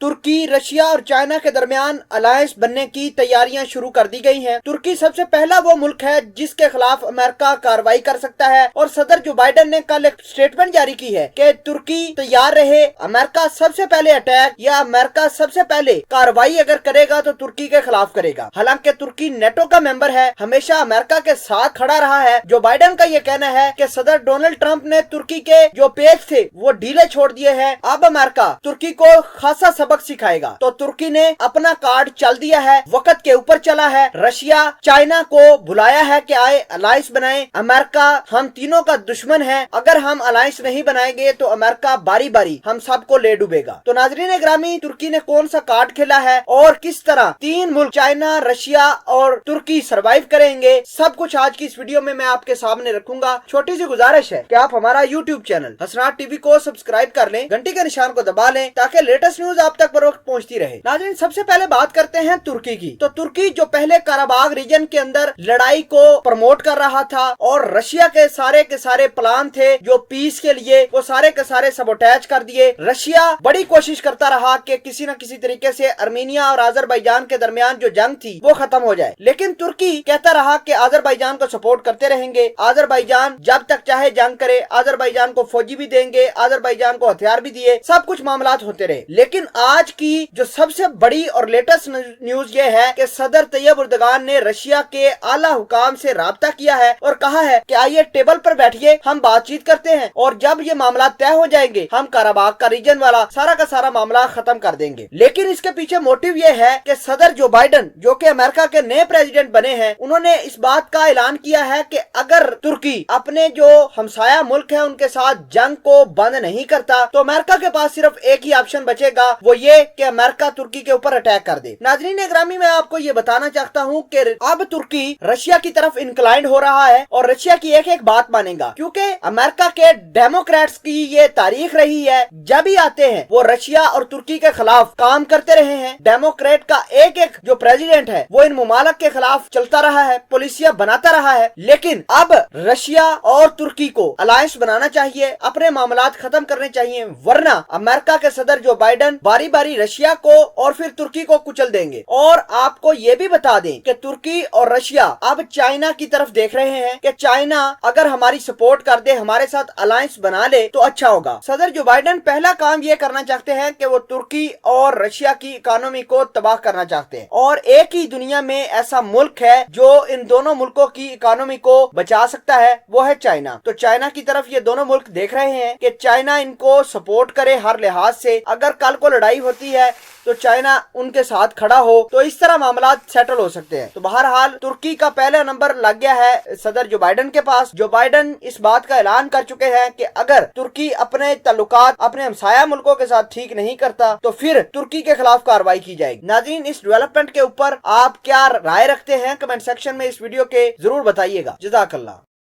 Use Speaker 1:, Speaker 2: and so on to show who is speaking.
Speaker 1: तुर्की, Russia और China के दरमियान अलायंस बनने की तैयारियां शुरू कर दी गई हैं। तुर्की सबसे पहला वो मुल्क है जिसके खिलाफ अमेरिका कार्रवाई कर सकता है और सदर जो बाइडेन ने कल एक स्टेटमेंट जारी की है कि तुर्की तैयार रहे, अमेरिका सबसे पहले अटैक या अमेरिका सबसे पहले कार्रवाई अगर करेगा तो तुर्की के खिलाफ करेगा। हालांकि तुर्की नेटो का मेंबर है, हमेशा अमेरिका के साथ खड़ा रहा है। जो बाइडेन का ये कहना है कि सदर डोनाल्ड ट्रंप ने तुर्की के जो पेच थे वो ढीले छोड़ दिए हैं, अब अमेरिका तुर्की को खासा सबक सिखाएगा। तो तुर्की ने अपना कार्ड चल दिया है, वक्त के ऊपर चला है। रशिया चाइना को बुलाया है कि आए अलायंस बनाएं। अमेरिका हम तीनों का दुश्मन है, अगर हम अलायंस नहीं बनाएंगे तो अमेरिका बारी बारी हम सबको ले डूबेगा। तो नाजरीन ग्रामी, तुर्की ने कौन सा कार्ड खेला है और किस तरह तीन मुल्क चाइना, रशिया और तुर्की सरवाइव करेंगे, सब कुछ आज की इस वीडियो में मैं आपके सामने रखूंगा। छोटी सी गुजारिश है कि आप हमारा यूट्यूब चैनल हसनाट टीवी को सब्सक्राइब कर लें, घंटी के निशान को दबा लें ताकि लेटेस्ट न्यूज आप तक बर वक्त पहुंचती रहे। नाज़रीन, सबसे पहले बात करते हैं तुर्की की। तो तुर्की जो पहले कराबाग रीजन के अंदर लड़ाई को प्रमोट कर रहा था और रशिया के सारे प्लान थे जो पीस के लिए, वो सारे के सारे सबोटैच कर दिए। रशिया बड़ी कोशिश करता रहा कि किसी न किसी तरीके से अर्मीनिया और अजरबैजान के दरमियान जो जंग थी वो खत्म हो जाए, लेकिन तुर्की कहता रहा कि अजरबैजान को सपोर्ट करते रहेंगे, अजरबैजान जब तक चाहे जंग करे, अजरबैजान को फौजी भी देंगे, अजरबैजान को हथियार भी दिए, सब कुछ मामलात होते रहे। लेकिन आज की जो सबसे बड़ी और लेटेस्ट न्यूज ये है कि सदर तैयब उर्दगान ने रशिया के आला हुकाम से राब्ता किया है और कहा है कि आइए टेबल पर बैठिए, हम बातचीत करते हैं और जब ये मामला तय हो जाएंगे हम कराबाग का रीजन वाला सारा का सारा मामला खत्म कर देंगे। लेकिन इसके पीछे मोटिव ये है कि सदर जो बाइडेन, जो कि अमेरिका के नए प्रेसिडेंट बने हैं, उन्होंने इस बात का ऐलान किया है कि अगर तुर्की अपने जो हमसाया मुल्क है उनके साथ जंग को बंद नहीं करता तो अमेरिका के पास सिर्फ एक ही ऑप्शन बचेगा, वो ये कि अमेरिका तुर्की के ऊपर अटैक कर दे। नाज़रीन ग्रामी, मैं आपको ये बताना चाहता हूँ कि अब तुर्की रशिया की तरफ इंक्लाइंड हो रहा है और रशिया की एक एक बात मानेगा, क्योंकि अमेरिका के डेमोक्रेट्स की ये तारीख रही है, जब भी आते हैं वो रशिया और तुर्की के खिलाफ काम करते रहे हैं। डेमोक्रेट का एक एक जो प्रेसिडेंट है वो इन मुमालक के खिलाफ चलता रहा है, पॉलिसियां बनाता रहा है। लेकिन अब रशिया और तुर्की को अलायंस बनाना चाहिए, अपने मामलात खत्म करने चाहिए, वरना अमेरिका के सदर जो बाइडेन बारी बारी रशिया को और फिर तुर्की को कुचल देंगे। और आपको ये भी बता दें कि तुर्की और रशिया अब चाइना की तरफ देख रहे हैं कि चाइना अगर हमारी सपोर्ट कर दे, हमारे साथ अलायंस बना ले तो अच्छा होगा। सदर जो बाइडेन पहला काम ये करना चाहते हैं कि वो तुर्की और रशिया की इकोनॉमी को तबाह करना चाहते हैं और एक ही दुनिया में ऐसा मुल्क है जो इन दोनों मुल्कों की इकोनॉमी को बचा सकता है, वो है चाइना। तो चाइना की तरफ ये दोनों मुल्क देख रहे हैं कि चाइना इनको सपोर्ट करे हर लिहाज से, अगर कल को लड़ाई होती है तो चाइना उनके साथ खड़ा हो, तो इस तरह मामला सेटल हो सकते हैं। तो बहरहाल तुर्की का पहला नंबर लग गया है सदर जो बाइडेन के पास। जो बाइडेन इस बात का ऐलान कर चुके हैं कि अगर तुर्की अपने ताल्लुकात अपने हमसाया मुल्कों के साथ ठीक नहीं करता तो फिर तुर्की के खिलाफ कार्रवाई की जाएगी। नाज़रीन, इस डेवलपमेंट के ऊपर आप क्या राय रखते हैं, कमेंट सेक्शन में इस वीडियो के जरूर बताइएगा। जज़ाकल्लाह।